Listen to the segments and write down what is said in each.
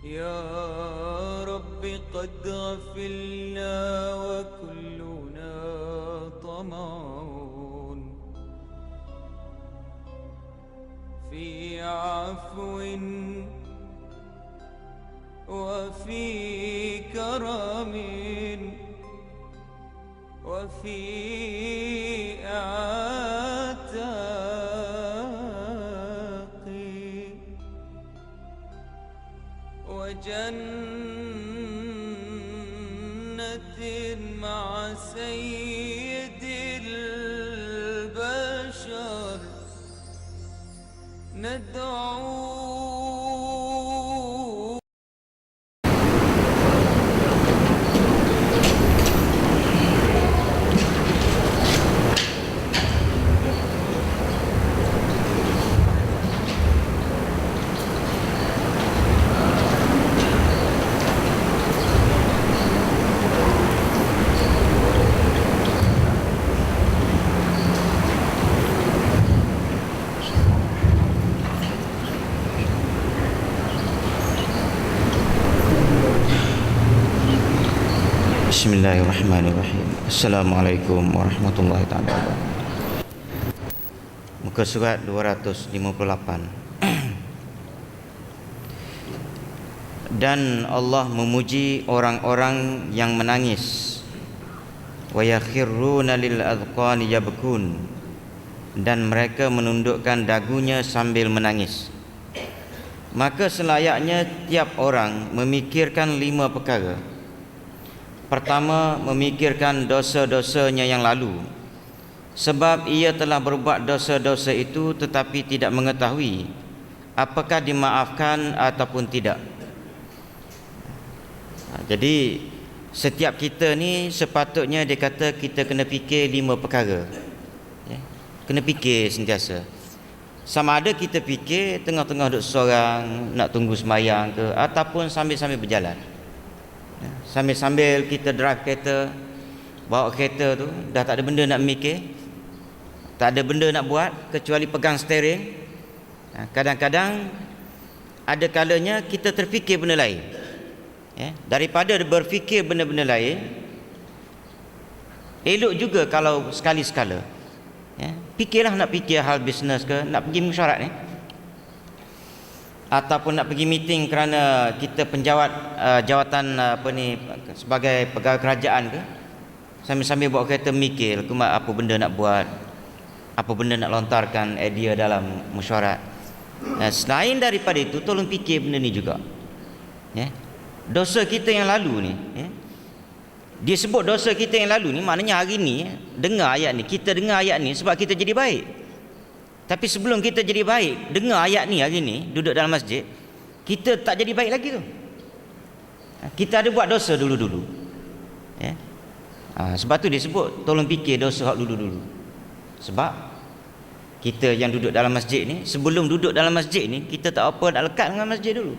يا رب قد غفلنا وكلنا طمع في عفو وفي كرم وفي عتاق وجنة مع سيد البشر ندعو. Bismillahirrahmanirrahim. Assalamualaikum warahmatullahi taala wabarakatuh. Muka surat 258. Dan Allah memuji orang-orang yang menangis. Wa yakhirruna lil adqani yabkun, dan mereka menundukkan dagunya sambil menangis. Maka selayaknya tiap orang memikirkan 5 perkara. Pertama, memikirkan dosa-dosanya yang lalu, sebab ia telah berbuat dosa-dosa itu tetapi tidak mengetahui apakah dimaafkan ataupun tidak. Jadi setiap kita ni sepatutnya dia kata kita kena fikir 5 perkara, ya? Kena fikir sentiasa. Sama ada kita fikir tengah-tengah duduk seorang nak tunggu sembahyang ke, ataupun sambil-sambil berjalan. Sambil-sambil kita drive kereta, bawa kereta tu dah tak ada benda nak mikir, tak ada benda nak buat kecuali pegang steering. Kadang-kadang ada kalanya kita terfikir benda lain, ya? Daripada berfikir benda-benda lain, elok juga kalau sekali-sekala, ya? Fikirlah nak fikir hal bisnes ke, nak pergi mesyuarat ni, ataupun nak pergi meeting kerana kita penjawat jawatan sebagai pegawai kerajaan ke, sambil-sambil bawa kereta mikir apa benda nak buat, apa benda nak lontarkan idea dalam mesyuarat. Selain daripada itu, tolong fikir benda ni juga, ya? Dosa kita yang lalu ni, ya? Dia sebut dosa kita yang lalu ni, maknanya hari ni dengar ayat ni, kita dengar ayat ni sebab kita jadi baik. Tapi sebelum kita jadi baik, dengar ayat ni hari ni, duduk dalam masjid, kita tak jadi baik lagi tu. Kita ada buat dosa dulu-dulu, ya? Sebab tu dia sebut tolong fikir dosa hak dulu-dulu. Sebab kita yang duduk dalam masjid ni, sebelum duduk dalam masjid ni, kita tak apa nak lekat dengan masjid dulu,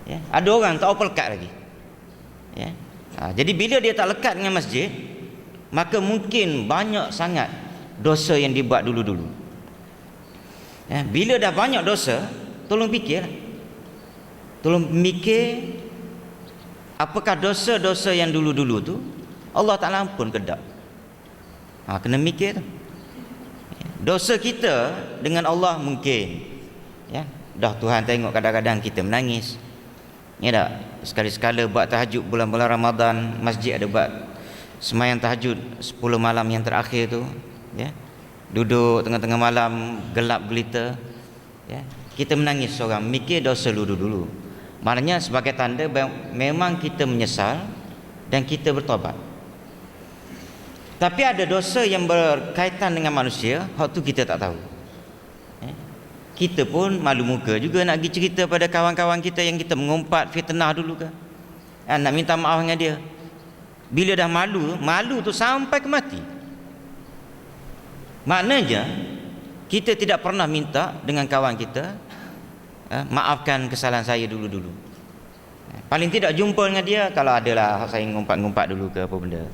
ya? Ada orang tak apa lekat lagi, ya? Jadi bila dia tak lekat dengan masjid, maka mungkin banyak sangat dosa yang dibuat dulu-dulu. Ya, bila dah banyak dosa, tolong fikir, tolong mikir apakah dosa-dosa yang dulu-dulu tu Allah Ta'ala ampun ke tak. Kena mikir tu. Dosa kita dengan Allah mungkin, ya, dah Tuhan tengok kadang-kadang kita menangis, ya tak? Sekali-sekala buat tahajud bulan-bulan Ramadan, masjid ada buat sembahyang tahajud 10 malam yang terakhir tu, ya, duduk tengah-tengah malam gelap gelita, ya, kita menangis seorang, mikir dosa dulu-dulu. Maknanya sebagai tanda memang kita menyesal dan kita bertobat. Tapi ada dosa yang berkaitan dengan manusia, hak tu kita tak tahu, ya? Kita pun malu muka juga nak pergi cerita pada kawan-kawan kita yang kita mengumpat fitnah dulu ke, nak minta maaf dengan dia. Bila dah malu tu sampai ke mati. Maknanya kita tidak pernah minta dengan kawan kita, maafkan kesalahan saya dulu-dulu. Paling tidak jumpa dengan dia, kalau adalah saya ngumpat-ngumpat dulu ke apa benda,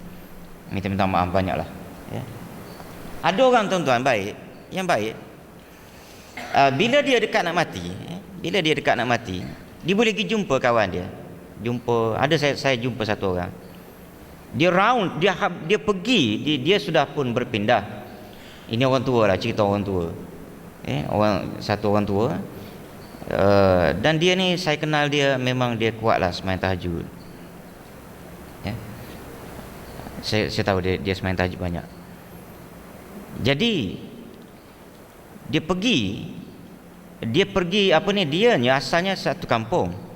minta maaf banyaklah, ya. Ada orang tuan-tuan baik, yang baik, bila dia dekat nak mati, Dia boleh pergi jumpa kawan dia. Saya jumpa satu orang. Dia round, dia pergi, dia sudah pun berpindah. Ini orang tua lah, cerita orang tua. Satu orang tua. Dan dia ni saya kenal dia, memang dia kuatlah sembahyang tahajud. Ya. Saya tahu dia sembahyang tahajud banyak. Jadi dia pergi dia ni asalnya satu kampung.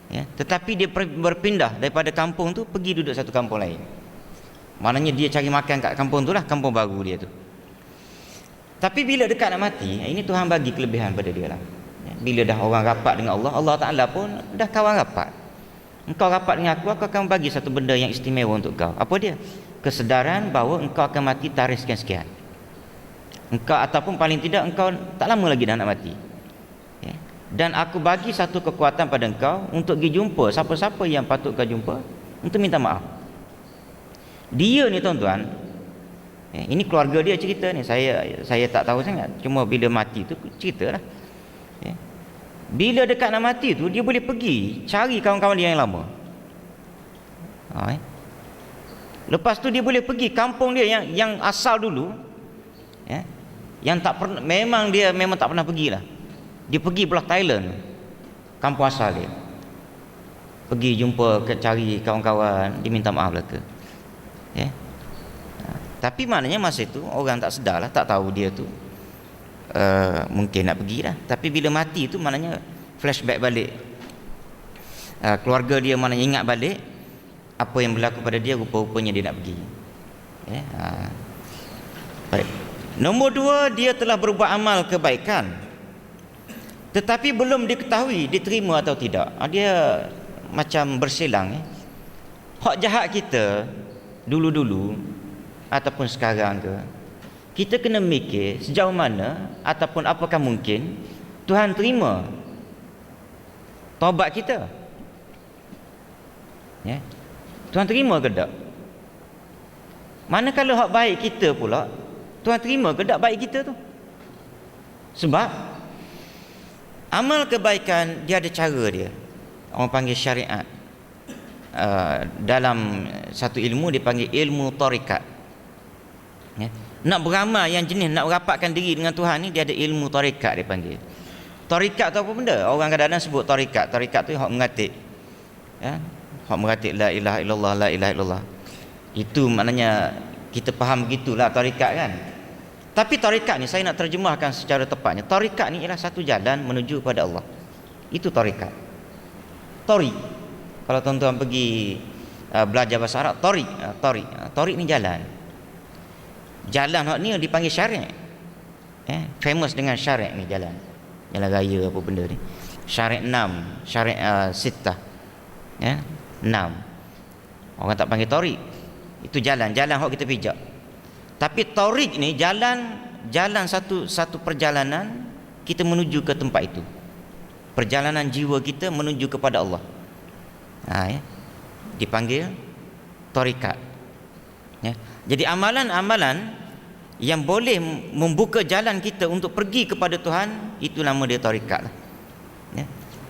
Ya, tetapi dia berpindah daripada kampung tu pergi duduk satu kampung lain. Maknanya dia cari makan kat kampung tu lah, kampung baru dia tu. Tapi bila dekat nak mati, ini Tuhan bagi kelebihan pada dia lah. Ya, bila dah orang rapat dengan Allah, Allah Ta'ala pun dah kawan rapat. Engkau rapat dengan aku akan bagi satu benda yang istimewa untuk kau. Apa dia? Kesedaran bahawa engkau akan mati tarikh sekian-sekian. Engkau ataupun paling tidak engkau tak lama lagi dah nak mati. Ya. Dan aku bagi satu kekuatan pada engkau untuk pergi jumpa siapa-siapa yang patut kau jumpa untuk minta maaf. Dia ni tuan-tuan, ini keluarga dia cerita ni, saya tak tahu sangat, cuma bila mati tu ceritalah. Ya. Bila dekat nak mati tu dia boleh pergi cari kawan-kawan dia yang lama. Lepas tu dia boleh pergi kampung dia yang asal dulu. Ya. Yang tak pernah, memang tak pernah pergilah. Dia pergi belah Thailand, kampung asal dia. Pergi jumpa, cari kawan-kawan, dia minta maaf lah ke. Ya. Tapi maknanya masa itu orang tak sedar lah, tak tahu dia tu mungkin nak pergi lah. Tapi bila mati tu maknanya flashback balik. Keluarga dia maknanya ingat balik apa yang berlaku pada dia, rupa-rupanya dia nak pergi. Ya. Baik. Nombor 2, dia telah berbuat amal kebaikan tetapi belum diketahui diterima atau tidak. Dia macam bersilang. Hak jahat kita dulu-dulu ataupun sekarang ke, kita kena mikir sejauh mana ataupun apakah mungkin Tuhan terima taubat kita. Ya. Tuhan terima ke tak? Manakala hak baik kita pula, Tuhan terima ke tak baik kita tu? Sebab amal kebaikan dia ada cara dia. Orang panggil syariat. Dalam satu ilmu dipanggil ilmu tarikat. Ya. Nak beramal yang jenis nak rapatkan diri dengan Tuhan ni, dia ada ilmu tarikat dia panggil. Tarikat tu apa benda? Orang kadang-kadang sebut tarikat. Tarikat tu hak mengatik. Ya. Hak mengatik la ilaha illallah, la ilaha illallah. Itu maknanya kita faham begitulah tarikat kan. Tapi tarikat ni saya nak terjemahkan secara tepatnya. Tarikat ni ialah satu jalan menuju kepada Allah. Itu tarikat. Tariq. Kalau tuan-tuan pergi belajar bahasa Arab, tariq. Tariq ni jalan. Jalan hak ni dipanggil syariat. Famous dengan syariat ni jalan. Jalan raya apa benda ni. Syariat 6, syariat sittah. 6. Orang tak panggil tariq. Itu jalan hak kita pijak. Tapi tariq ni jalan satu perjalanan kita menuju ke tempat itu. Perjalanan jiwa kita menuju kepada Allah. Ya. Dipanggil tarikat. Ya. Jadi amalan-amalan yang boleh membuka jalan kita untuk pergi kepada Tuhan, itu nama dia tarikat. Ya.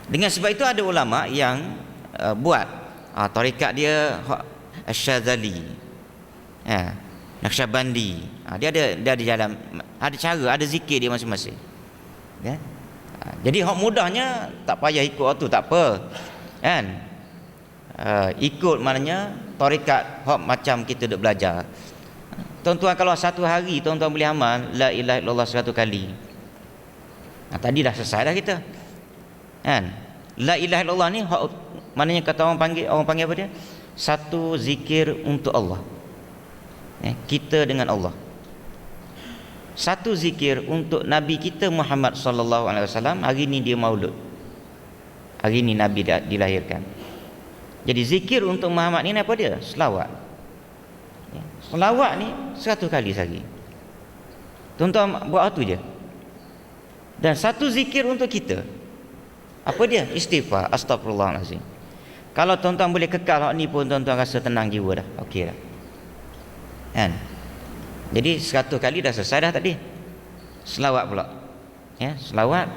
Dengan sebab itu ada ulama yang buat tarikat dia Asy-Syadzali. Ya. Naqsyabandi. Dia ada jalan, ada cara, ada zikir dia masing-masing. Ya. Jadi hak mudahnya tak payah ikut waktu, tak apa. Kan? Ikut maknanya tarikat hak macam kita duk belajar. Tuan-tuan kalau satu hari tuan-tuan boleh amal la ilaha illallah 100 kali. Tadi dah selesai dah kita. Kan? La ilaha illallah ni hak maknanya kata orang panggil apa dia? Satu zikir untuk Allah. Kita dengan Allah. Satu zikir untuk Nabi kita Muhammad sallallahu alaihi wasallam. Hari ni dia maulud. Hari ni Nabi dilahirkan. Jadi zikir untuk Muhammad ni apa dia? Selawat. Selawat ni 100 kali sehari. Tuan-tuan buat tu je. Dan satu zikir untuk kita. Apa dia? Istighfar, astagfirullahalazim. Kalau tuan-tuan boleh kekal hak ni pun tuan-tuan rasa tenang jiwa dah. Okey dah. Kan? Jadi 100 kali dah selesai dah tadi. Selawat pula. Ya, selawat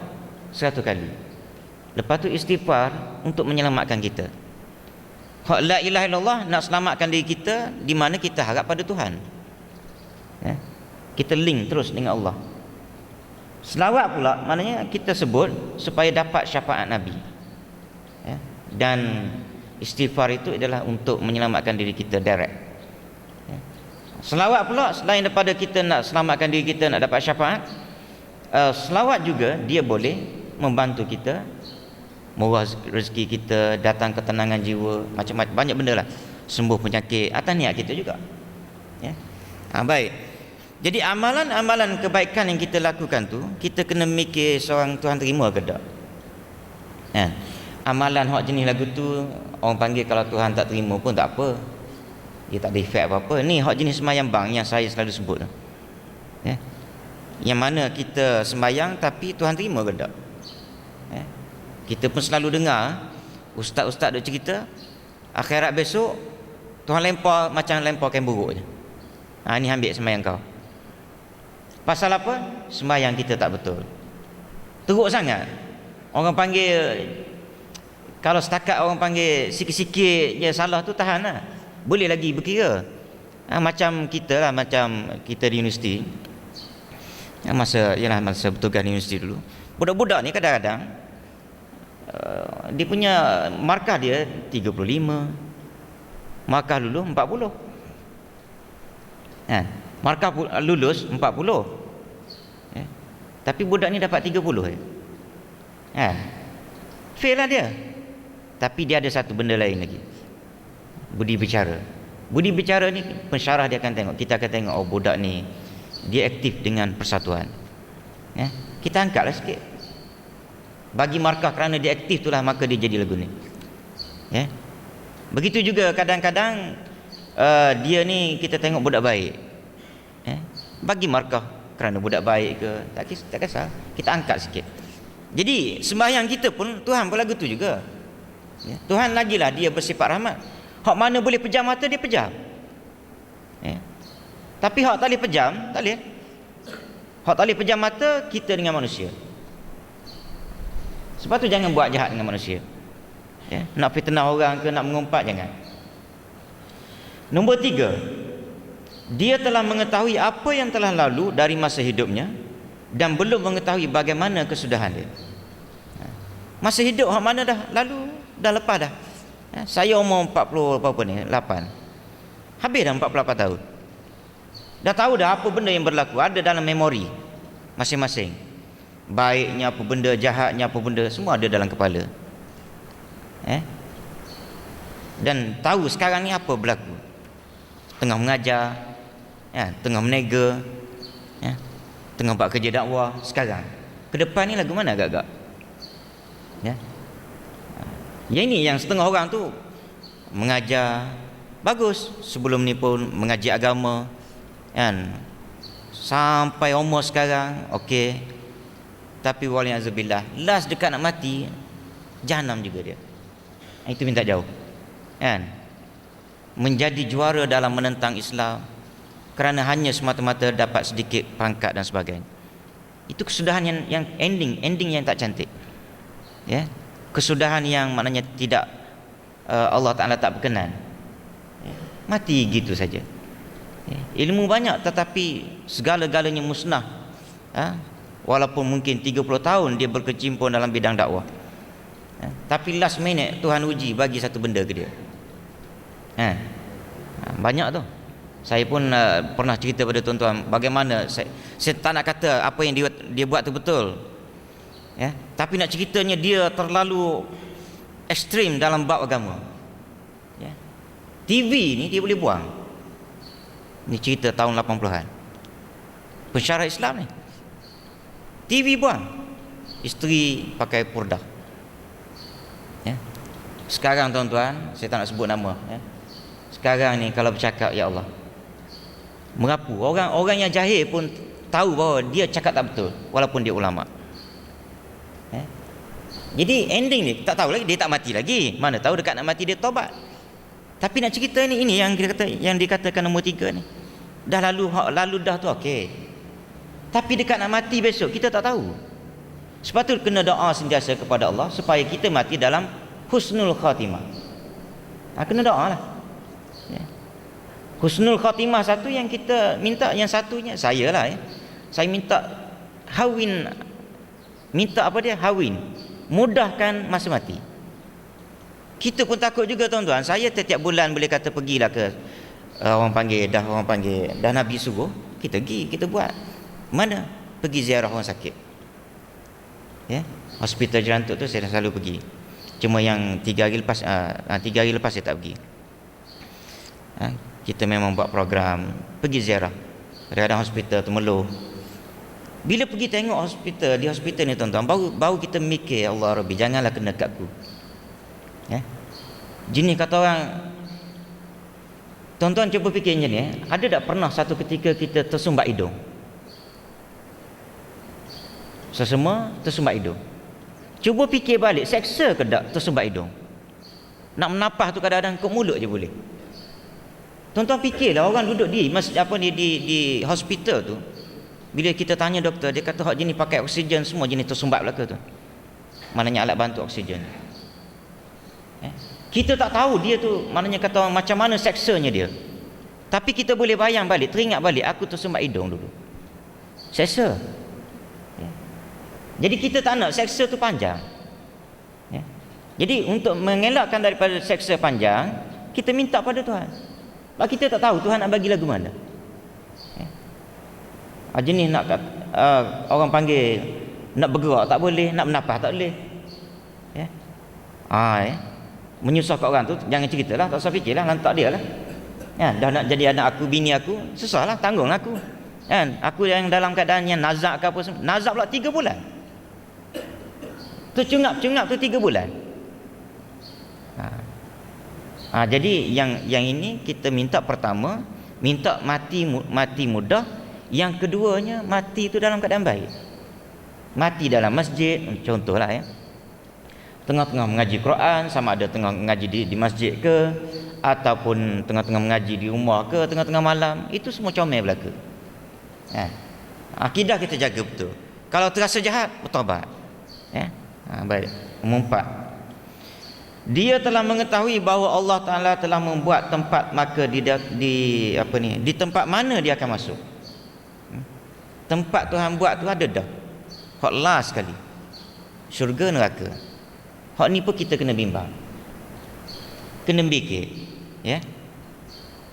100 kali. Lepas tu istighfar untuk menyelamatkan kita. Hak la ilaha illallah nak selamatkan diri kita di mana kita harap pada Tuhan. Ya. Kita link terus dengan Allah. Selawat pula maknanya kita sebut supaya dapat syafaat Nabi. Ya. Dan istighfar itu adalah untuk menyelamatkan diri kita direct. Ya. Selawat pula selain daripada kita nak selamatkan diri kita nak dapat syafaat, selawat juga dia boleh membantu kita murah rezeki kita, datang ketenangan jiwa, macam-macam banyak benda lah, sembuh penyakit atas niat kita juga. Ya. Baik. Jadi amalan-amalan kebaikan yang kita lakukan tu, kita kena mikir seorang Tuhan terima ke tak. Ya. Amalan hak jenis lagu tu orang panggil kalau Tuhan tak terima pun tak apa, dia tak ada efek apa-apa. Ni hak jenis sembahyang bang yang saya selalu sebut tu. Ya. Yang mana kita sembahyang tapi Tuhan terima ke tak. Ya. Kita pun selalu dengar ustaz-ustaz duk cerita akhirat besok Tuhan lempar macam lempar kain buruk je. Ni ambil sembahyang kau. Pasal apa? Sembahyang kita tak betul. Teruk sangat. Orang panggil, kalau setakat orang panggil sikit-sikit je salah tu tahan lah. Boleh lagi berkira. Macam kita lah, macam kita di universiti. Masa bertugas di universiti dulu. Budak-budak ni kadang-kadang dia punya markah dia 35, markah lulus 40. Markah lulus 40. Tapi budak ni dapat 30 fail lah dia. Tapi dia ada satu benda lain lagi, budi bicara. Budi bicara ni pensyarah dia akan tengok, kita akan tengok oh budak ni dia aktif dengan persatuan. Kita angkatlah sikit, bagi markah kerana dia aktif itulah maka dia jadi lagu ni. Begitu juga kadang-kadang dia ni kita tengok budak baik, bagi markah kerana budak baik ke tak kisah, kita angkat sikit. Jadi sembahyang kita pun Tuhan pun lagu tu juga. Tuhan lagilah dia bersifat rahmat. Hak mana boleh pejam mata dia pejam. Tapi hak tak boleh pejam, tak boleh. Hak tak boleh pejam mata kita dengan manusia. Sebab tu jangan buat jahat dengan manusia. Nak fitnah orang ke nak mengumpat jangan. Nombor 3, dia telah mengetahui apa yang telah lalu dari masa hidupnya dan belum mengetahui bagaimana kesudahan dia. Masa hidup hak mana dah lalu, dah lepas dah. Saya umur 40 apa ni, 8. Habis dah 48 tahun. Dah tahu dah apa benda yang berlaku, ada dalam memori masing-masing. Baiknya apa benda, jahatnya apa benda, semua ada dalam kepala. Dan tahu sekarang ni apa berlaku. Tengah mengajar, tengah menega, tengah buat kerja dakwah. Sekarang ke depan ni lagu mana agak-agak. Yang ini yang setengah orang tu mengajar bagus, sebelum ni pun mengaji agama sampai umur sekarang okey, tapi waliazubillah last dekat nak mati jahanam juga dia. Itu minta jauh. Menjadi juara dalam menentang Islam kerana hanya semata-mata dapat sedikit pangkat dan sebagainya. Itu kesudahan yang ending yang tak cantik. Kesudahan yang maknanya tidak Allah Ta'ala tak berkenan. Mati gitu saja. Ilmu banyak tetapi segala-galanya musnah. Walaupun mungkin 30 tahun dia berkecimpung dalam bidang dakwah, tapi last minute Tuhan uji bagi satu benda ke dia. Banyak tu. Saya pun pernah cerita pada tuan-tuan bagaimana saya tak nak kata apa yang dia buat tu betul, tapi nak ceritanya dia terlalu ekstrim dalam bab agama. TV ni dia boleh buang. Ni cerita tahun 80-an. Pensyarah Islam ni TV buang, isteri pakai purdah. Sekarang tuan-tuan, saya tak nak sebut nama, sekarang ni kalau bercakap ya Allah merapu, orang yang jahil pun tahu bahawa dia cakap tak betul walaupun dia ulama. Jadi ending ni tak tahu lagi, dia tak mati lagi, mana tahu dekat nak mati dia taubat. Tapi nak cerita ni, ini yang dikatakan nombor 3 ni dah lalu dah tu okey, tapi dekat nak mati besok kita tak tahu. Sebab tu kena doa sentiasa kepada Allah supaya kita mati dalam husnul khatimah. Kena doa lah. Ya. Husnul khatimah satu yang kita minta, yang satunya saya lah ya. Saya minta hawin, minta apa dia? Hawin, mudahkan masa mati. Kita pun takut juga tuan-tuan. Saya setiap bulan boleh kata pergilah ke orang panggil dah Nabi suruh kita pergi, kita buat. Mana? Pergi ziarah orang sakit. Ya, hospital Jerantuk tu saya selalu pergi. Cuma yang 3 hari lepas 3 hari lepas saya tak pergi. Kita memang buat program pergi ziarah. Kadang-kadang hospital Temeloh. Bila pergi tengok hospital, di hospital ni tuan-tuan, baru kita mikir, Allah Rabbi, janganlah kena kat aku. Ya. Jenis kata orang, tuan-tuan cuba fikir macam ni, ada tak pernah satu ketika kita tersumbat hidung? Sesama tersumbat hidung. Cuba fikir balik, seksa ke tak tersumbat hidung? Nak menapah tu kadang-kadang ke mulut je boleh. Tuan-tuan fikirlah, orang duduk di hospital tu, bila kita tanya doktor, dia kata hak jenis pakai oksigen semua jenis tersumbat belaka tu. Maknanya alat bantu oksigen. Kita tak tahu dia tu, maknanya kata orang macam mana seksanya dia. Tapi kita boleh bayang balik, teringat balik, aku tersumbat hidung dulu. Seksa. Jadi kita tak nak seksa tu panjang. Jadi untuk mengelakkan daripada seksa panjang, kita minta pada Tuhan. Sebab kita tak tahu Tuhan nak bagi lagu mana. Jenis nak orang panggil nak bergerak tak boleh, nak menapah tak boleh. Menyusah kat orang tu jangan ceritalah, tak usah fikirlah, lantak dia lah. Dah nak jadi anak aku, bini aku, susahlah, tanggung aku. Aku yang dalam keadaan yang nazak ke apa semua, nazak pula 3 bulan. Tu cungap-cungap tu 3 bulan. Jadi yang ini kita minta, pertama minta mati mudah, yang keduanya mati itu dalam keadaan baik. Mati dalam masjid, contohlah ya. Tengah-tengah mengaji Quran, sama ada tengah mengaji di masjid ke, ataupun tengah-tengah mengaji di rumah ke, tengah-tengah malam, itu semua comel belaka. Akidah kita jaga betul. Kalau terasa jahat, bertaubat. Baik. Umum 4. Dia telah mengetahui bahawa Allah Taala telah membuat tempat, maka di tempat mana dia akan masuk. Tempat Tuhan buat tu ada dah. Hak last sekali. Syurga, neraka. Hak ni pun kita kena bimbang. Kena mikir. Ya.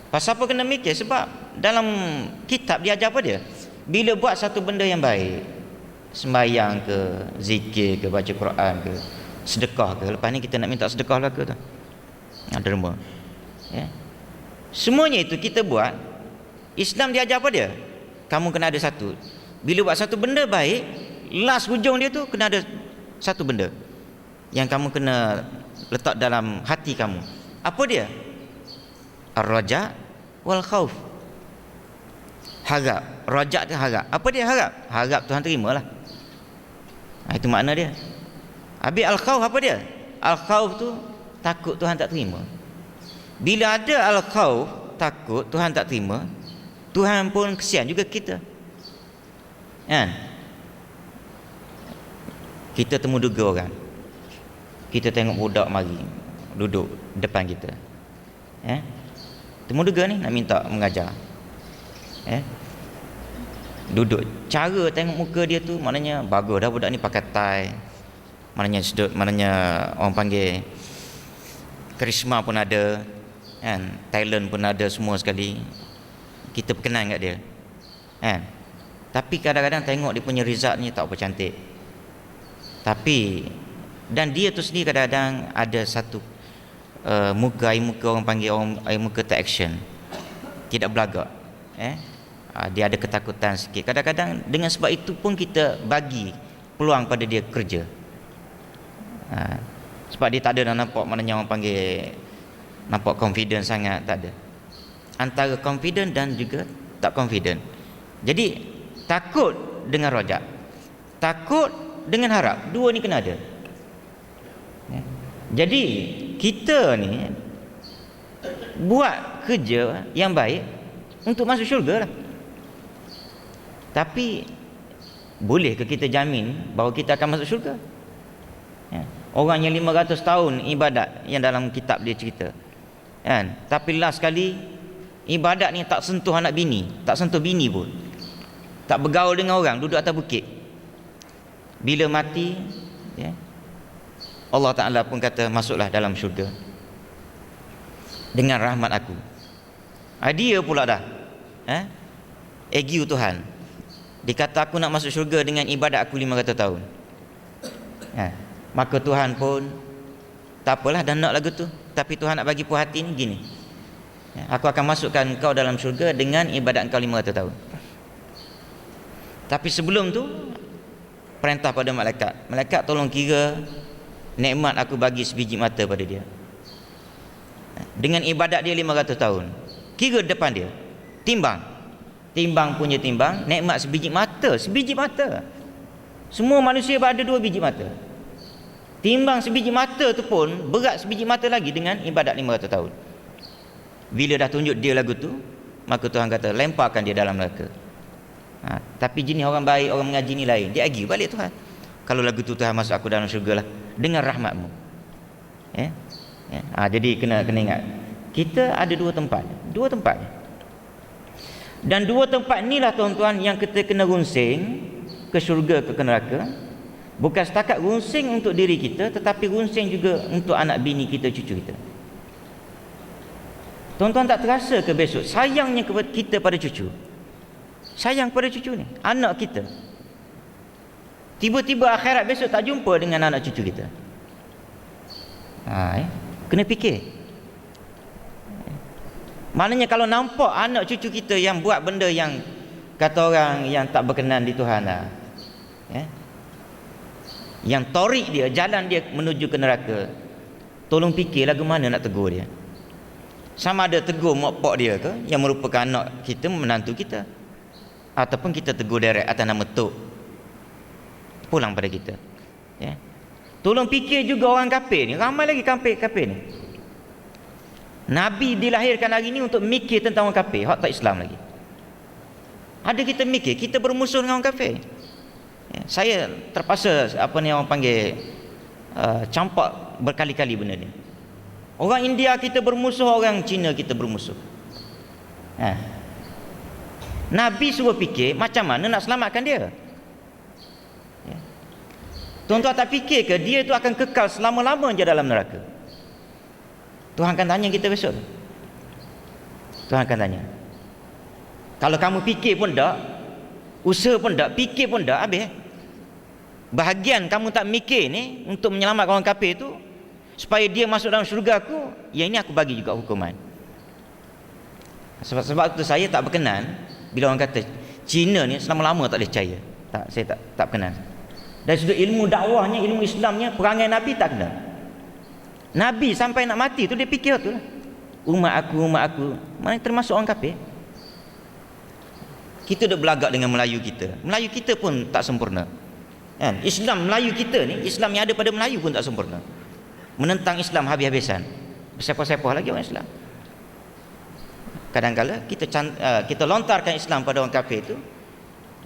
Pasal apa kena mikir? Sebab dalam kitab dia ajar apa dia? Bila buat satu benda yang baik, sembahyang ke, zikir ke, baca Quran ke, sedekah ke, lepas ni kita nak minta sedekah lah ke tu, derma. Ya. Semuanya itu kita buat. Islam dia ajar apa dia? Kamu kena ada satu. Bila buat satu benda baik, last hujung dia tu kena ada satu benda yang kamu kena letak dalam hati kamu. Apa dia? Ar-raja wal khauf. Harap. Raja tu harap. Apa dia harap? Harap Tuhan terimalah. Itu makna dia. Habis al-khauf apa dia? Al-khauf tu takut Tuhan tak terima. Bila ada al-khauf, takut Tuhan tak terima, Tuhan pun kesian juga kita. Kan? Kita temu duga orang. Kita tengok budak mari duduk depan kita. Temu duga ni nak minta mengajar. Duduk, cara tengok muka dia tu maknanya bagus dah, budak ni pakai tie. Maknanya orang panggil karisma pun ada, kan? Talent pun ada, semua sekali. Kita berkenan kat dia. Kan? Tapi kadang-kadang tengok dia punya result ni tak apa cantik. Tapi dan dia tu sendiri kadang-kadang ada satu air muka orang panggil air muka tak action. Tidak belagak. Dia ada ketakutan sikit. Kadang-kadang dengan sebab itu pun kita bagi peluang pada dia kerja. Sebab dia tak ada nak nampak, maknanya orang panggil nampak confident sangat, tak ada. Antara confident dan juga tak confident. Jadi takut dengan rojak, takut dengan harap, dua ni kena ada. Jadi kita ni buat kerja yang baik untuk masuk syurga lah. Tapi Boleh ke kita jamin bahawa kita akan masuk syurga? Ya. Orang yang 500 tahun ibadat, yang dalam kitab dia cerita, kan? Tapi last sekali ibadat ni tak sentuh anak bini, tak sentuh bini pun, tak bergaul dengan orang, duduk atas bukit. Bila mati, ya, Allah Ta'ala pun kata masuklah dalam syurga dengan rahmat aku. Dia pula dah agiu Tuhan. Dia kata aku nak masuk syurga dengan ibadat aku 500 tahun. Maka Tuhan pun tak apalah, dah nak lagu tu, tapi Tuhan nak bagi puas hati ni gini, aku akan masukkan kau dalam syurga dengan ibadat kau 500 tahun. Tapi sebelum tu perintah pada malaikat, malaikat tolong kira nikmat aku bagi sebiji mata pada dia. Dengan ibadat dia 500 tahun, kira depan dia, timbang punya timbang, nikmat sebiji mata. Semua manusia ada 2 biji mata. Timbang sebiji mata tu pun berat sebiji mata lagi dengan ibadat 500 tahun. Bila dah tunjuk dia lagu tu, maka Tuhan kata lemparkan dia dalam neraka. Tapi jenis orang baik, orang mengaji ni lain, dia argue balik Tuhan, kalau lagu tu Tuhan masuk aku dalam syurga lah dengan rahmatmu. Jadi kena ingat, kita ada 2 tempat. Dan 2 tempat inilah tuan-tuan yang kita kena runsing ke syurga ke neraka. Bukan setakat runsing untuk diri kita, tetapi runsing juga untuk anak bini kita, cucu kita. Tuan-tuan tak terasa ke besok sayangnya kita pada cucu? Sayang pada cucu ni, anak kita. Tiba-tiba akhirat besok tak jumpa dengan anak cucu kita. Kena fikir. Maknanya kalau nampak anak cucu kita yang buat benda yang kata orang yang tak berkenan di Tuhan lah, yang torik dia, jalan dia menuju ke neraka, tolong fikir lagu mana nak tegur dia. Sama ada tegur mak pak dia ke, yang merupakan anak kita, menantu kita, ataupun kita tegur direct atas nama tok, pulang pada kita. Tolong fikir juga orang kafir ni, ramai lagi kafir ni. Nabi dilahirkan hari ni untuk mikir tentang orang kafir, hak tak Islam lagi. Ada kita mikir, kita bermusuh dengan orang kafir. Saya terpaksa orang panggil campak berkali-kali benda ni. Orang India kita bermusuh, orang Cina kita bermusuh. Nabi suruh fikir macam mana nak selamatkan dia. Tuan-tuan tak fikir ke dia tu akan kekal selama-lamanya dalam neraka? Tuhan akan tanya kita besok. Tuhan akan tanya. Kalau kamu fikir pun tak, usaha pun tak, fikir pun tak, habis. Bahagian kamu tak mikir ni untuk menyelamatkan orang kafir tu, supaya dia masuk dalam syurga aku, yang ini aku bagi juga hukuman. Sebab itu saya tak berkenan bila orang kata Cina ni selama-lama tak boleh percaya. Saya tak berkenan. Dari sudut ilmu dakwahnya, ilmu Islamnya, perangai Nabi tak kena. Nabi sampai nak mati tu dia fikir tu lah, umat aku, mana termasuk orang kafir. Kita dah belagak dengan Melayu kita pun tak sempurna, kan? Islam Melayu kita ni, Islam yang ada pada Melayu pun tak sempurna. Menentang Islam habis-habisan, bersepoh-sepoh lagi orang Islam. Kadang-kala kita lontarkan Islam pada orang kafir tu,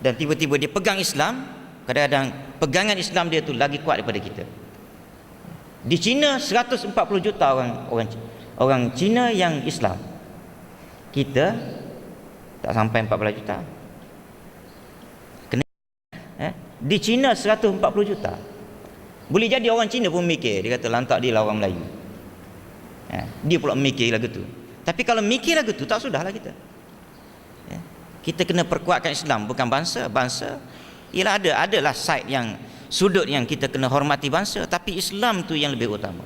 dan tiba-tiba dia pegang Islam. Kadang-kadang pegangan Islam dia tu lagi kuat daripada kita. Di China 140 juta orang Cina yang Islam. Kita tak sampai 14 juta. Di China 140 juta. Boleh jadi orang Cina pun mikir, dia kata lantak dia lah orang Melayu. Dia pula mikir lagu tu. Tapi kalau mikir lagu tu, tak sudahlah kita. Kita kena perkuatkan Islam, bukan bangsa. Ialah adalah side yang, sudut yang kita kena hormati bangsa, tapi Islam tu yang lebih utama.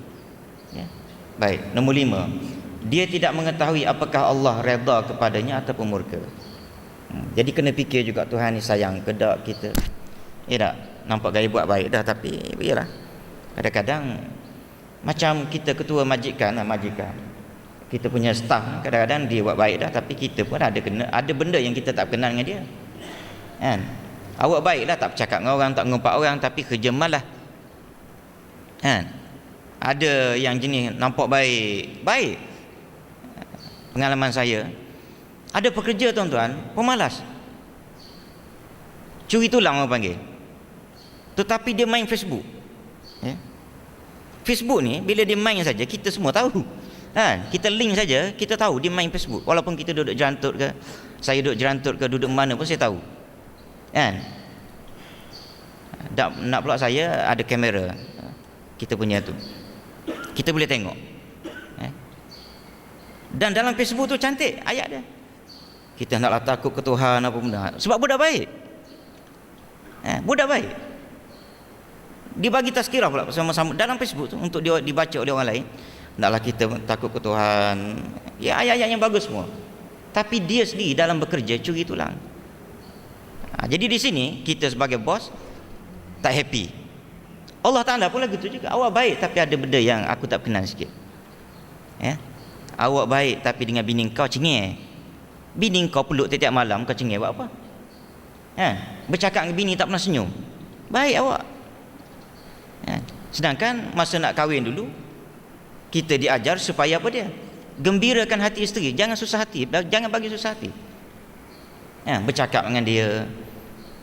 Baik, nombor 5, dia tidak mengetahui apakah Allah redha kepadanya ataupun murka. Jadi kena fikir juga, Tuhan ni sayang ke tak kita. Tak? Nampak gaya buat baik dah, tapi iyalah, kadang-kadang macam kita ketua majikan, kita punya staff, kadang-kadang dia buat baik dah, tapi kita pun ada benda yang kita tak kenal dengan dia, kan? Awak baiklah, tak bercakap dengan orang, tak ngumpat orang, tapi kerja malah, kan? Ada yang jenis nampak baik. Pengalaman saya, ada pekerja tuan-tuan pemalas. Curi tulang orang panggil. Tetapi dia main Facebook. Ya. Facebook ni bila dia main saja kita semua tahu. Kita link saja kita tahu dia main Facebook. Walaupun kita duduk Jerantut ke, saya duduk Jerantut ke, duduk mana pun saya tahu. Kan? Nak pula saya ada kamera. Kita punya tu. Kita boleh tengok. Dan dalam Facebook tu cantik ayat dia. Kita naklah takut ke Tuhan apa benda. Sebab budak baik. Budak baik. Dibagi tazkirah pula sama-sama dalam Facebook tu untuk dibaca oleh orang lain. Naklah kita takut ke Tuhan. Ya, ayat-ayat yang bagus semua. Tapi dia sendiri dalam bekerja curi tulang. Jadi di sini kita sebagai bos tak happy. Allah Ta'ala pun lagu tu juga. Awak baik tapi ada benda yang aku tak kenal sikit. Awak baik tapi dengan bini kau cengeng. Bini kau peluk tiap-tiap malam kau cengeng buat apa? Bercakap dengan bini tak pernah senyum. Baik awak. Sedangkan masa nak kahwin dulu kita diajar supaya apa dia? Gembirakan hati isteri, jangan susah hati, jangan bagi susah hati. Bercakap dengan dia,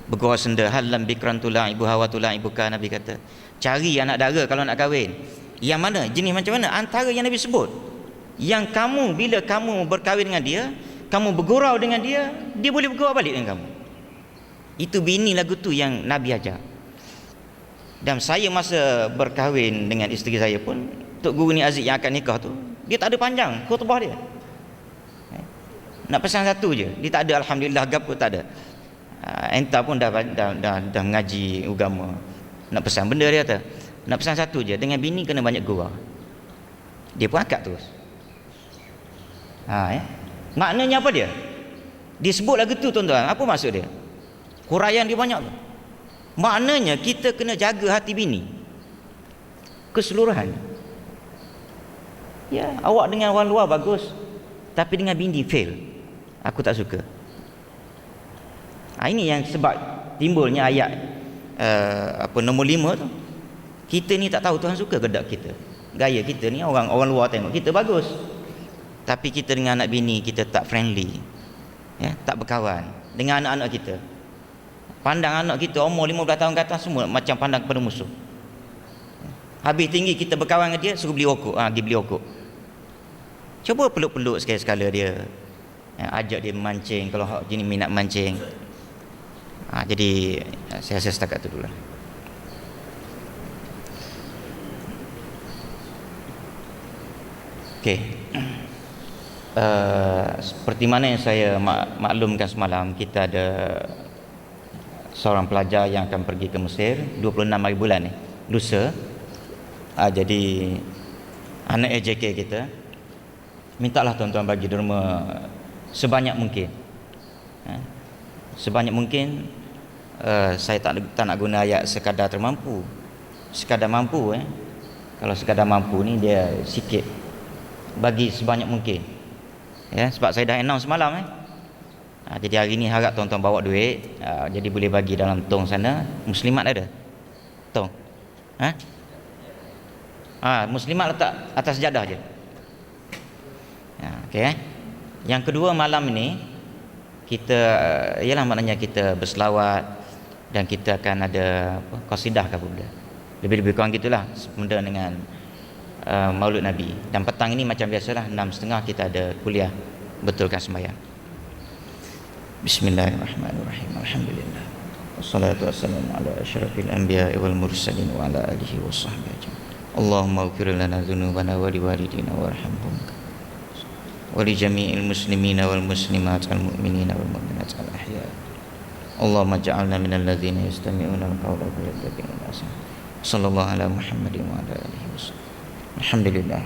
bergurau senda, halam bikran tulang ibu hawa tulang ibu ka, Nabi kata. Cari anak dara kalau nak kahwin. Yang mana? Jenis macam mana? Antara yang Nabi sebut. Yang kamu bila kamu berkahwin dengan dia, kamu bergurau dengan dia, dia boleh bergurau balik dengan kamu. Itu bini lagu tu yang Nabi ajar. Dan saya masa berkahwin dengan isteri saya pun, Tok Guru ni Aziz yang akan nikah tu, dia tak ada panjang khutbah dia. Nak pesan satu je, dia tak ada alhamdulillah gapo tak ada. Entah pun dah mengaji agama. Nak pesan benda dia kata, nak pesan satu je, dengan bini kena banyak gurau. Dia pun akad terus. Maknanya apa dia? Dia sebut lagu tu tuan-tuan, apa maksud dia? Huraian dia banyak tu. Maknanya kita kena jaga hati bini keseluruhan. Ya, awak dengan orang luar bagus, tapi dengan bini fail. Aku tak suka. Ini yang sebab timbulnya ayat nombor 5 tu. Kita ni tak tahu Tuhan suka ke tak kita. Gaya kita ni orang luar tengok kita bagus, tapi kita dengan anak bini kita tak friendly. Tak berkawan dengan anak-anak kita. Pandang anak kita umur 15 tahun ke atas semua macam pandang kepada musuh. Habis tinggi kita berkawan dengan dia, suruh beli rokok, pergi beli rokok. Cuba peluk-peluk sekali-sekala dia. Ajak dia memancing kalau hak jenis minat mancing. Jadi saya rasa setakat tu dulu lah. Okey. Seperti mana yang saya maklumkan semalam, kita ada seorang pelajar yang akan pergi ke Mesir 26 hari bulan ni, lusa. Jadi anak AJK kita mintalah tuan-tuan bagi derma sebanyak mungkin. Sebanyak mungkin. Saya tak nak guna ayat sekadar termampu. Sekadar mampu. Kalau sekadar mampu ni dia sikit. Bagi sebanyak mungkin. Sebab saya dah announce semalam. Jadi hari ni harap tuan-tuan bawa duit. Jadi boleh bagi dalam tong sana. Muslimat ada tong? Muslimat letak atas jadah je. Okey. Yang kedua, malam ini kita ialah maknanya kita berselawat dan kita akan ada qasidah ke apa benda. Lebih-lebih kurang gitulah benda dengan Maulud Nabi. Dan petang ini macam biasalah 6.30 kita ada kuliah betulkan sembahyang. Bismillahirrahmanirrahim. Alhamdulillah. Wassalatu wassalamu ala asyrafil anbiya'i wal mursalin wa ala alihi washabbihi ajma'in. Allahumma ighfir lana dzunubana wa liwalidina warhamhum wa li jami'il muslimina wal muslimat wal mu'minina wal mu'minat al ahya. Allahumma ij'alna minal ladzina yastami'una al-qawla fa yattabi'una ahsana. Sallallahu ala Muhammadin wa ala alihi wasallam. Alhamdulillah.